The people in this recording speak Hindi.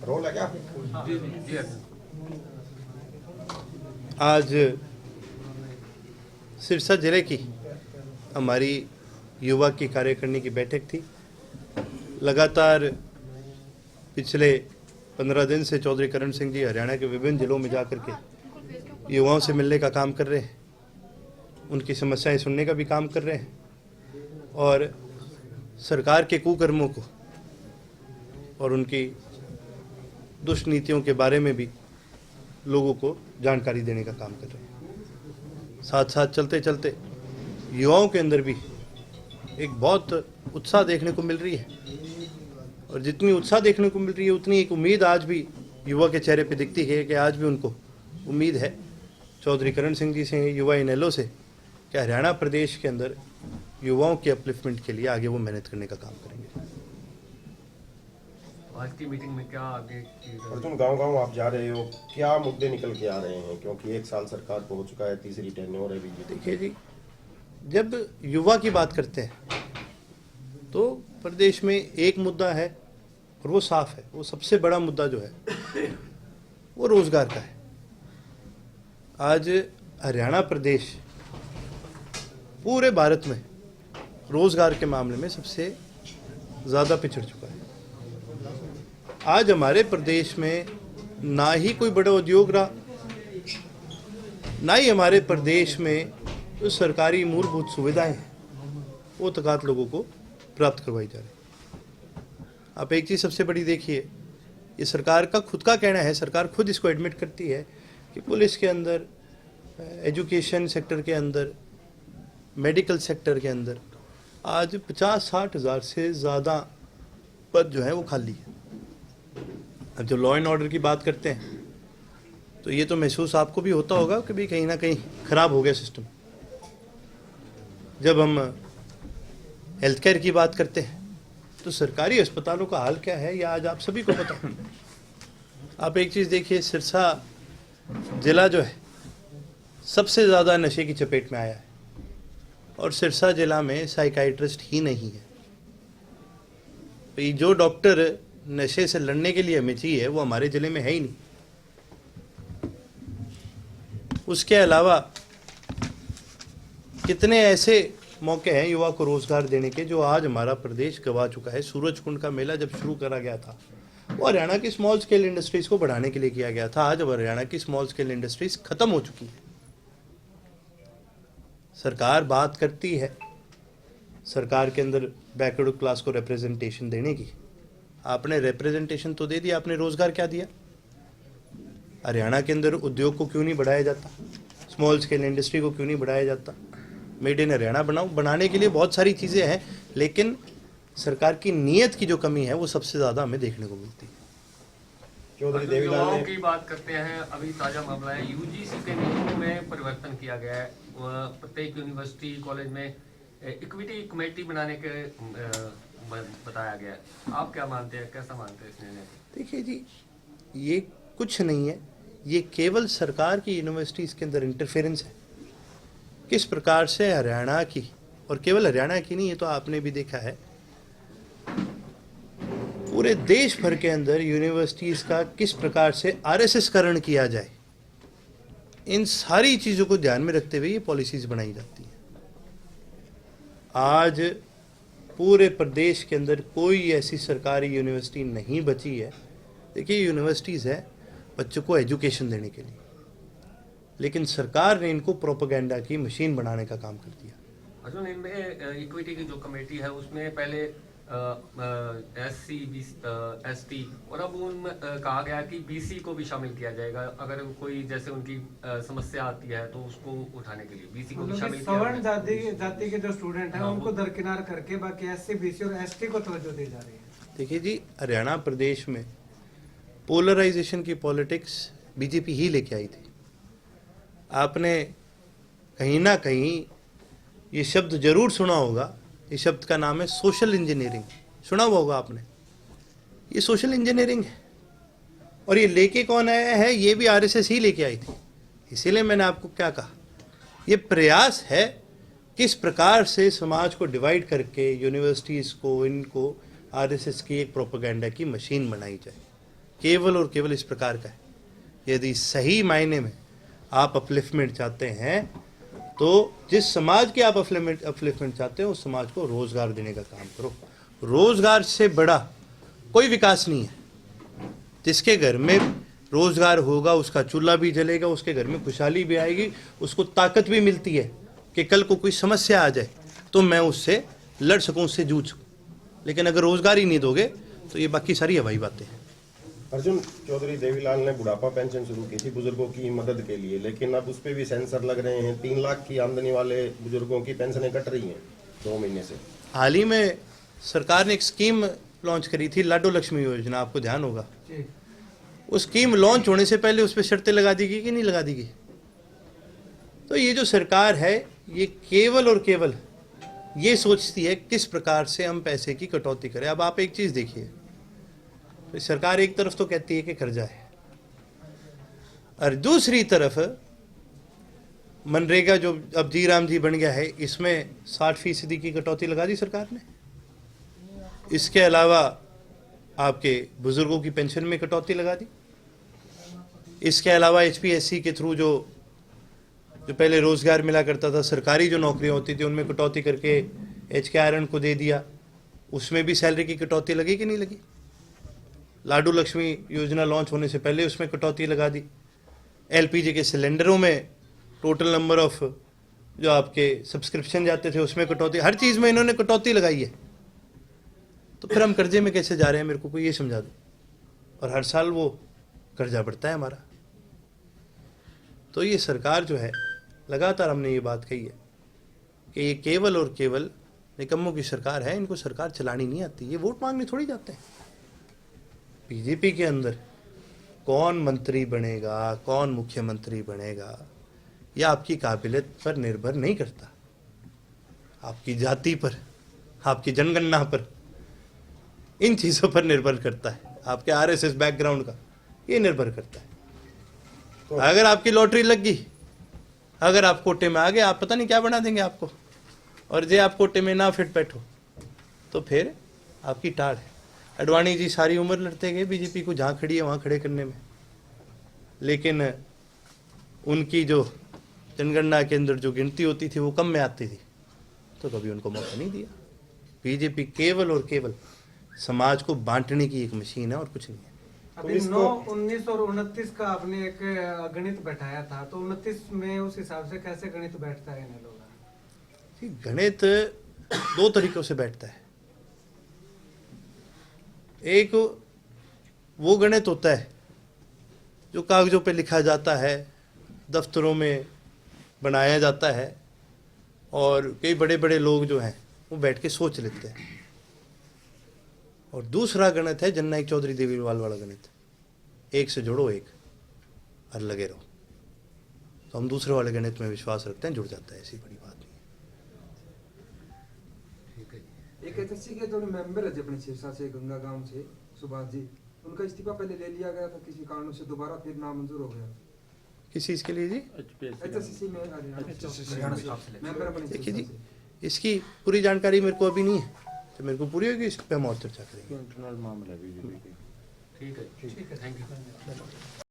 रोल है क्या? जी। आज सिरसा जिले की हमारी युवा की कार्यकारिणी की बैठक थी। लगातार पिछले 15 दिन से चौधरी करण सिंह जी हरियाणा के विभिन्न जिलों में जाकर के युवाओं से मिलने का काम कर रहे हैं, उनकी समस्याएं सुनने का भी काम कर रहे हैं और सरकार के कुकर्मों को और उनकी दुष्नीतियों के बारे में भी लोगों को जानकारी देने का काम कर रहे हैं। साथ साथ चलते चलते युवाओं के अंदर भी एक बहुत उत्साह देखने को मिल रही है और जितनी उत्साह देखने को मिल रही है उतनी एक उम्मीद आज भी युवा के चेहरे पे दिखती है कि आज भी उनको उम्मीद है चौधरी करण सिंह जी से, युवा इनेलो से, कि हरियाणा प्रदेश के अंदर युवाओं के अपलिफ्टमेंट के लिए आगे वो मेहनत करने का काम करेंगे। आज की मीटिंग में क्या आगे अर्जुन, गांव-गांव आप जा रहे हो, क्या मुद्दे निकल के आ रहे हैं? क्योंकि 1 साल सरकार को हो चुका है, तीसरी टेन्योर है बीजेपी। देखिए जी, जब युवा की बात करते हैं तो प्रदेश में एक मुद्दा है और वो साफ है। वो सबसे बड़ा मुद्दा जो है वो रोजगार का है। आज हरियाणा प्रदेश पूरे भारत में रोजगार के मामले में सबसे ज़्यादा पिछड़ चुका है। आज हमारे प्रदेश में ना ही कोई बड़ा उद्योग रहा, ना ही हमारे प्रदेश में जो सरकारी मूलभूत सुविधाएं हैं वो तकात लोगों को प्राप्त करवाई जा रही। आप एक चीज़ सबसे बड़ी देखिए, ये सरकार का खुद का कहना है, सरकार खुद इसको एडमिट करती है कि पुलिस के अंदर, एजुकेशन सेक्टर के अंदर, मेडिकल सेक्टर के अंदर आज 50-60 हज़ार से ज़्यादा पद जो है वो खाली है। अब जो लॉ एंड ऑर्डर की बात करते हैं तो ये तो महसूस आपको भी होता होगा कि भाई कहीं ना कहीं खराब हो गया सिस्टम। जब हम हेल्थ केयर की बात करते हैं तो सरकारी अस्पतालों का हाल क्या है, यह आज आप सभी को पता है। आप एक चीज़ देखिए, सिरसा जिला जो है सबसे ज़्यादा नशे की चपेट में आया है और सिरसा जिला में साइकाइट्रिस्ट ही नहीं है। तो जो डॉक्टर नशे से लड़ने के लिए हमें चाहिए वो हमारे ज़िले में है ही नहीं। उसके अलावा कितने ऐसे मौके हैं युवा को रोजगार देने के जो आज हमारा प्रदेश गंवा चुका है। सूरजकुंड का मेला जब शुरू करा गया था वो हरियाणा की स्मॉल स्केल इंडस्ट्रीज को बढ़ाने के लिए किया गया था। आज हरियाणा की स्मॉल स्केल इंडस्ट्रीज खत्म हो चुकी है। सरकार बात करती है सरकार के अंदर बैकवर्ड क्लास को रिप्रेजेंटेशन देने की, आपने रिप्रेजेंटेशन तो दे दिया, आपने रोजगार क्या दिया? हरियाणा के अंदर उद्योग को क्यों नहीं बढ़ाया जाता? स्मॉल स्केल इंडस्ट्री को क्यों नहीं बढ़ाया जाता? मेड इन हरियाणा बनाने के लिए बहुत सारी चीज़ें हैं, लेकिन सरकार की नीयत की जो कमी है वो सबसे ज़्यादा हमें देखने को मिलती है। चौधरी देवीलाल युवाओं ने की बात करते हैं, अभी ताजा मामला है, यूजीसी के नियमों में परिवर्तन किया गया है। प्रत्येक यूनिवर्सिटी कॉलेज में इक्विटी कमेटी बनाने के बताया गया है। आप क्या मानते हैं, कैसा मानते हैं इस निर्णय को? देखिए जी, ये कुछ नहीं है, ये केवल सरकार की यूनिवर्सिटीज़ के अंदर इंटरफेरेंस है। किस प्रकार से हरियाणा की, और केवल हरियाणा की नहीं, ये तो आपने भी देखा है, पूरे देश भर के अंदर यूनिवर्सिटीज़ का किस प्रकार से आरएसएस करण किया जाए, इन सारी चीज़ों को ध्यान में रखते हुए ये पॉलिसीज़ बनाई जाती हैं। आज पूरे प्रदेश के अंदर कोई ऐसी सरकारी यूनिवर्सिटी नहीं बची है। देखिए, यूनिवर्सिटीज़ है बच्चों को एजुकेशन देने के लिए, लेकिन सरकार ने इनको प्रोपेगेंडा की मशीन बनाने का काम कर दिया। अर्जुन, इनमें इक्विटी की जो कमेटी है उसमें पहले SC, ST और अब उनमें कहा गया कि BC को भी शामिल किया जाएगा। अगर कोई जैसे उनकी समस्या आती है तो उसको उठाने के लिए BC को भी शामिल किया सवर्ण जाति के जो स्टूडेंट हैं उनको दरकिनार करके बाकी SC, BC और ST को तवज्जो दी जा रही है। देखिए जी, हरियाणा प्रदेश में पोलराइजेशन की पॉलिटिक्स बीजेपी ही लेके आई थी। आपने कहीं ना कहीं ये शब्द जरूर सुना होगा, इस शब्द का नाम है सोशल इंजीनियरिंग। सुना हुआ होगा आपने। ये सोशल इंजीनियरिंग है और ये लेके कौन आया है? ये भी आरएसएस ही लेके आई थी। इसीलिए मैंने आपको क्या कहा, ये प्रयास है किस प्रकार से समाज को डिवाइड करके यूनिवर्सिटीज़ को, इनको आरएसएस की एक प्रोपेगेंडा की मशीन बनाई जाए। केवल और केवल इस प्रकार का है, यदि सही मायने में आप अपलिफ्टमेंट चाहते हैं तो जिस समाज के आप अपलिफ्टमेंट चाहते हो उस समाज को रोजगार देने का काम करो। रोजगार से बड़ा कोई विकास नहीं है। जिसके घर में रोजगार होगा उसका चूल्हा भी जलेगा, उसके घर में खुशहाली भी आएगी, उसको ताकत भी मिलती है कि कल को कोई समस्या आ जाए तो मैं उससे लड़ सकूं, उससे जूझ सकूं। लेकिन अगर रोजगार ही नहीं दोगे तो ये बाकी सारी हवाई बातें हैं। अर्जुन चौधरी देवीलाल ने बुढ़ापा पेंशन शुरू की थी बुजुर्गों की मदद के लिए, लेकिन अब उस पर भी सेंसर लग रहे हैं। 3 लाख की आमदनी वाले बुजुर्गों की पेंशनें कट रही हैं 2 महीने से। हाल ही में सरकार ने एक स्कीम लॉन्च करी थी, लाडो लक्ष्मी योजना, आपको ध्यान होगा। जी। उस स्कीम लॉन्च होने से पहले उस पर शर्तें लगा दी गई कि नहीं लगा दी गई। तो ये जो सरकार है ये केवल और केवल ये सोचती है किस प्रकार से हम पैसे की कटौती करें। अब आप एक चीज देखिए, तो सरकार एक तरफ तो कहती है कि कर्जा है और दूसरी तरफ मनरेगा जो अब जी राम जी बन गया है इसमें 60% की कटौती लगा दी सरकार ने। इसके अलावा आपके बुजुर्गों की पेंशन में कटौती लगा दी। इसके अलावा HPSC के थ्रू जो पहले रोजगार मिला करता था, सरकारी जो नौकरियां होती थी उनमें कटौती करके HKRN को दे दिया, उसमें भी सैलरी की कटौती लगी कि नहीं लगी। लाडू लक्ष्मी योजना लॉन्च होने से पहले उसमें कटौती लगा दी। LPG के सिलेंडरों में टोटल नंबर ऑफ जो आपके सब्सक्रिप्शन जाते थे उसमें कटौती, हर चीज़ में इन्होंने कटौती लगाई है। तो फिर हम कर्जे में कैसे जा रहे हैं, मेरे को कोई ये समझा दो। और हर साल वो कर्जा बढ़ता है हमारा। तो ये सरकार जो है लगातार हमने ये बात कही है कि ये केवल और केवल निकम्मों की सरकार है, इनको सरकार चलानी नहीं आती। ये वोट मांगने थोड़ी जाते हैं। बीजेपी के अंदर कौन मंत्री बनेगा, कौन मुख्यमंत्री बनेगा, यह आपकी काबिलियत पर निर्भर नहीं करता, आपकी जाति पर, आपकी जनगणना पर, इन चीज़ों पर निर्भर करता है। आपके RSS बैकग्राउंड का ये निर्भर करता है। तो अगर आपकी लॉटरी लग गई, अगर आप कोटे में आ गए, आप पता नहीं क्या बना देंगे आपको। और जे आप कोटे में ना फिट बैठो तो फिर आपकी टाड़ है। अडवाणी जी सारी उम्र लड़ते गए बीजेपी को जहाँ खड़ी है वहाँ खड़े करने में, लेकिन उनकी जो जनगणना के अंदर जो गिनती होती थी वो कम में आती थी, तो कभी उनको मौका नहीं दिया। बीजेपी केवल और केवल समाज को बांटने की एक मशीन है और कुछ नहीं है। अभी 9, 19 और 29 का आपने एक गणित बैठाया था, तो 29 में उस हिसाब से कैसे गणित बैठता है इन लोगों का? गणित 2 तरीकों से बैठता है। एक वो गणित होता है जो कागजों पे लिखा जाता है, दफ्तरों में बनाया जाता है और कई बड़े बड़े लोग जो हैं वो बैठ के सोच लेते हैं। और दूसरा गणित है जननायक चौधरी देवीलाल वाला गणित, 1 से जोड़ो 1 और लगे रहो। तो हम दूसरे वाले गणित में विश्वास रखते हैं, जुड़ जाता है, ऐसी बड़ी बात नहीं है। एक एचएससी के जो मेंबर है अपने सिरसा से, गंगा गांव से, सुभाष जी, उनका इस्तीफा पहले ले लिया गया था किसी कारणों से, दोबारा फिर नामंजूर हो गया। किस चीज़ के लिए जी? एचएससी में मेंबर बने। देखिए जी, इसकी पूरी जानकारी मेरे को अभी नहीं है, तो मेरे को पूरी होगी इस पर हम और चर्चा करेंगे। ठीक है, थैंक यू।